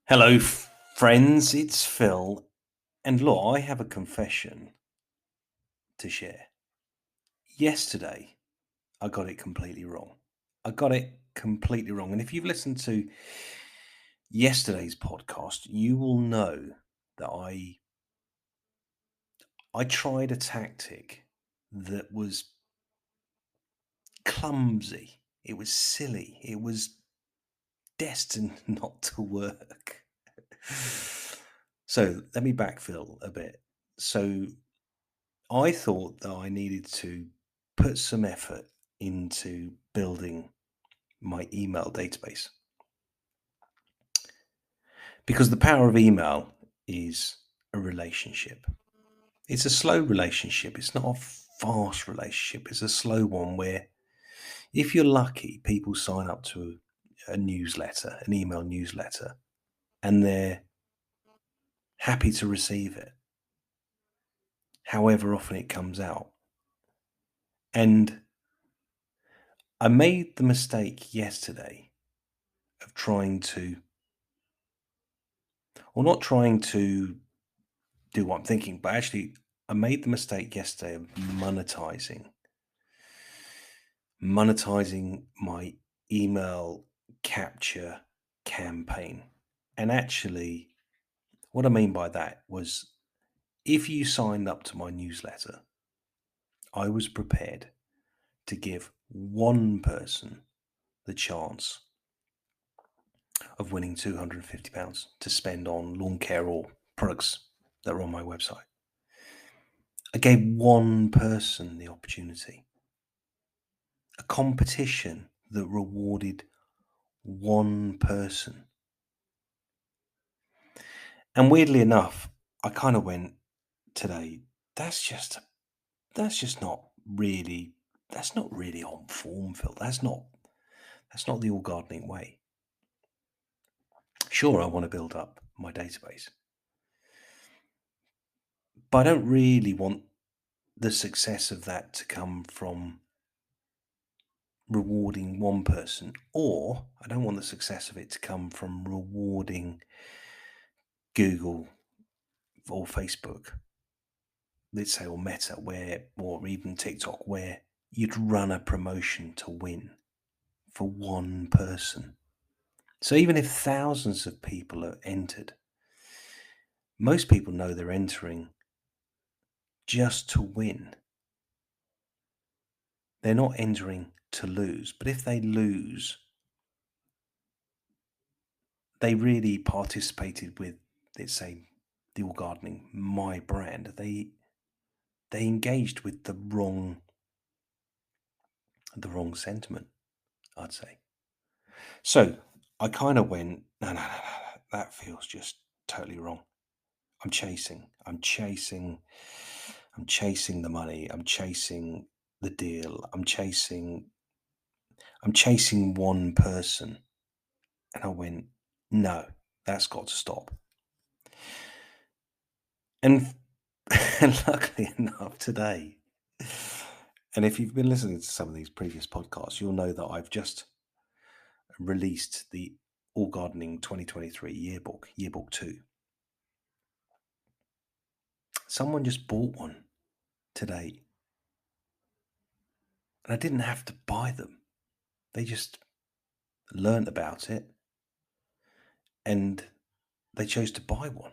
Hello, friends. It's Phil. And look, I have a confession to share. Yesterday, I got it completely wrong. And if you've listened to yesterday's podcast, you will know that I tried a tactic that was clumsy. It was silly. It was destined not to work. So let me backfill a bit. So I thought that I needed to put some effort into building my email database because the power of email is a relationship. It's a slow relationship, it's not a fast relationship, it's a slow one where, if you're lucky, people sign up to a newsletter, an email newsletter, and they're happy to receive it, however often it comes out. And I made the mistake yesterday of not trying to do what I'm thinking, but actually, I made the mistake yesterday of monetizing my email capture campaign. And actually, what I mean by that was, if you signed up to my newsletter, I was prepared to give one person the chance of winning £250 to spend on lawn care or products that are on my website. I gave one person the opportunity. A competition that rewarded one person. And weirdly enough, I kind of went today, that's not really on form, Phil. That's not the all gardening way. Sure, I want to build up my database, but I don't really want the success of that to come from rewarding one person, or I don't want the success of it to come from rewarding Google or Facebook, let's say, or Meta, or even TikTok, where you'd run a promotion to win for one person. So even if thousands of people are entered, most people know they're entering just to win. They're not entering to lose. But if they lose, they really participated with, let's say, the All Gardening, my brand. They engaged with the wrong sentiment, I'd say. So I kind of went, no, that feels just totally wrong. I'm chasing the money. I'm chasing the deal. I'm chasing one person. And I went, no, that's got to stop. And, and luckily enough today, and if you've been listening to some of these previous podcasts, you'll know that I've just released the All Gardening 2023 yearbook 2. Someone just bought one today. And I didn't have to buy them. They just learnt about it and they chose to buy one.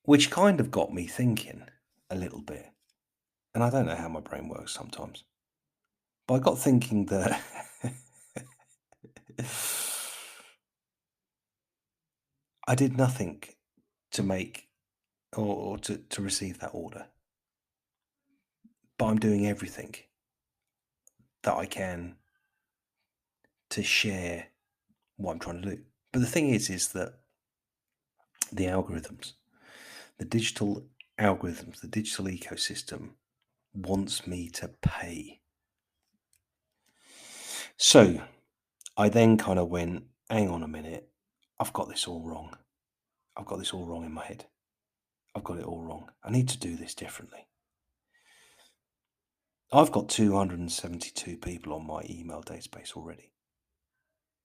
Which kind of got me thinking a little bit. And I don't know how my brain works sometimes. But I got thinking that I did nothing to make or to receive that order. But I'm doing everything that I can to share what I'm trying to do. But the thing is that the algorithms, the digital algorithms, the digital ecosystem wants me to pay. So I then kind of went, hang on a minute, I've got this all wrong. I've got this all wrong in my head. I've got it all wrong. I need to do this differently. I've got 272 people on my email database already.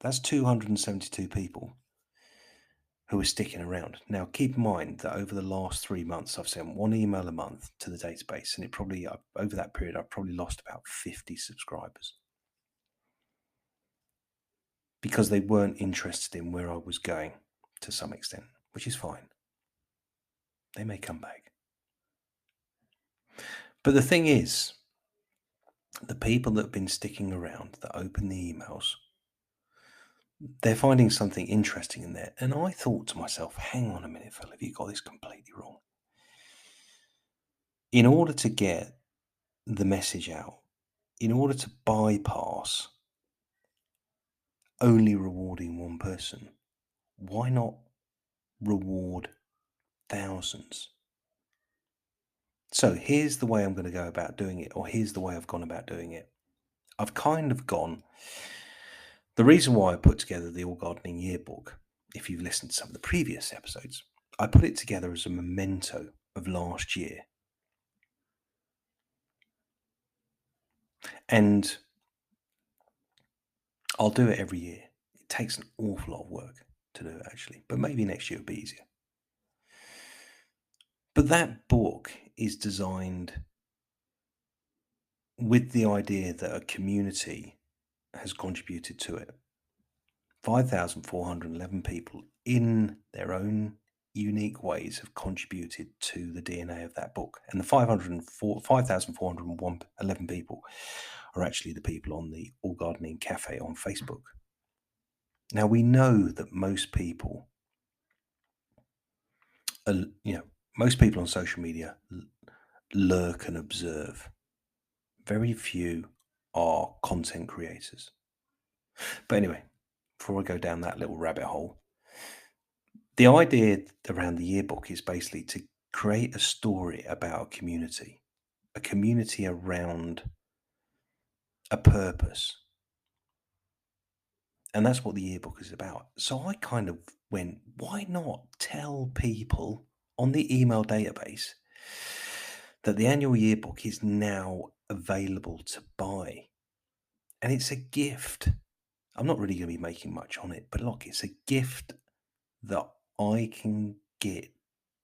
That's 272 people who are sticking around. Now, keep in mind that over the last 3 months, I've sent one email a month to the database, and it probably, over that period, I've probably lost about 50 subscribers because they weren't interested in where I was going to some extent, which is fine. They may come back. But the thing is, the people that have been sticking around, that open the emails, they're finding something interesting in there. And I thought to myself, hang on a minute, Phil, have you got this completely wrong? In order to get the message out, in order to bypass only rewarding one person, why not reward thousands? So here's the way I'm going to go about doing it, or here's the way I've gone about doing it. I've kind of gone. The reason why I put together the All Gardening Yearbook, if you've listened to some of the previous episodes, I put it together as a memento of last year. And I'll do it every year. It takes an awful lot of work to do it, actually, but maybe next year it'll be easier. But that book is designed with the idea that a community has contributed to it. 5,411 people in their own unique ways have contributed to the DNA of that book. And the 5,411 people are actually the people on the All Gardening Cafe on Facebook. Now, we know that most people on social media lurk and observe. Very few are content creators. But anyway, before I go down that little rabbit hole, the idea around the yearbook is basically to create a story about a community around a purpose. And that's what the yearbook is about. So I kind of went, why not tell people on the email database that the annual yearbook is now available to buy? And it's a gift. I'm not really going to be making much on it, but look, it's a gift that I can get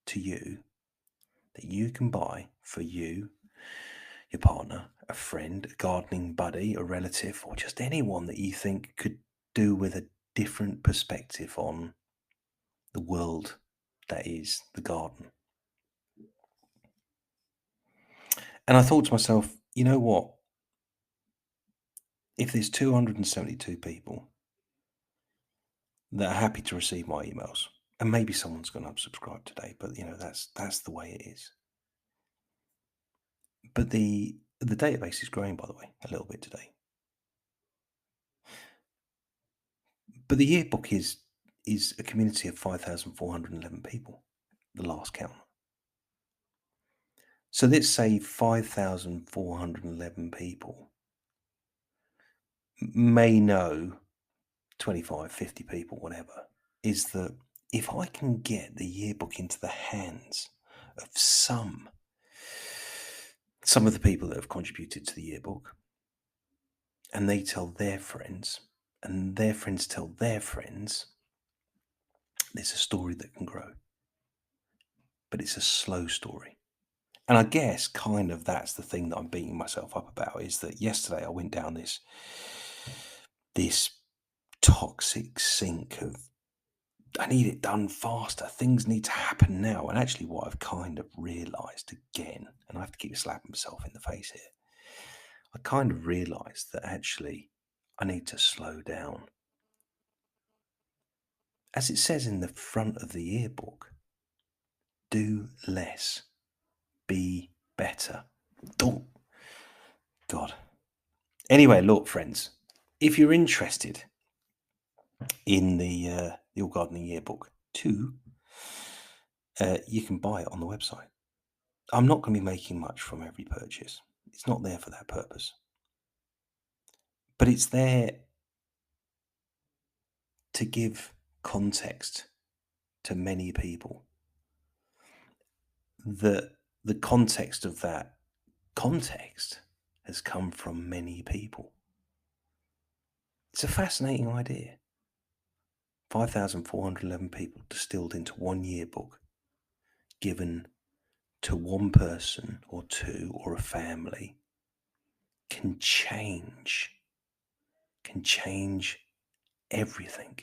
to you, that you can buy for you, your partner, a friend, a gardening buddy, a relative, or just anyone that you think could do with a different perspective on the world that is the garden. And I thought to myself, you know what? If there's 272 people that are happy to receive my emails, and maybe someone's going to unsubscribe today, but that's the way it is. But the database is growing, by the way, a little bit today. But the yearbook is a community of 5,411 people, the last count. So let's say 5,411 people may know 25, 50 people, whatever, is that if I can get the yearbook into the hands of some of the people that have contributed to the yearbook, and they tell their friends, and their friends tell their friends, there's a story that can grow. But it's a slow story. And I guess kind of that's the thing that I'm beating myself up about, is that yesterday I went down this toxic sink of, I need it done faster. Things need to happen now. And actually what I've kind of realised again, and I have to keep slapping myself in the face here, I kind of realised that actually I need to slow down. As it says in the front of the yearbook, do less, be better. Oh, God. Anyway, look, friends, if you're interested in the All Gardening Yearbook too, you can buy it on the website. I'm not going to be making much from every purchase. It's not there for that purpose. But it's there to give context to many people. that the context of that context has come from many people. It's a fascinating idea. 5,411 people distilled into one yearbook, given to one person or two or a family, can change everything.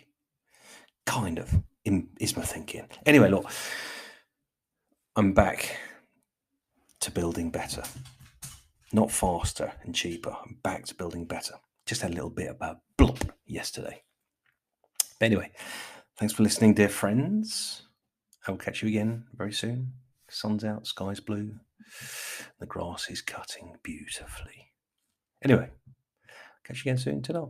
Kind of, is my thinking. Anyway, look, I'm back to building better. Not faster and cheaper. I'm back to building better. Just had a little bit about blop yesterday. But anyway, thanks for listening, dear friends. I will catch you again very soon. Sun's out, sky's blue, the grass is cutting beautifully. Anyway, catch you again soon. Ta-da.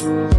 Bye.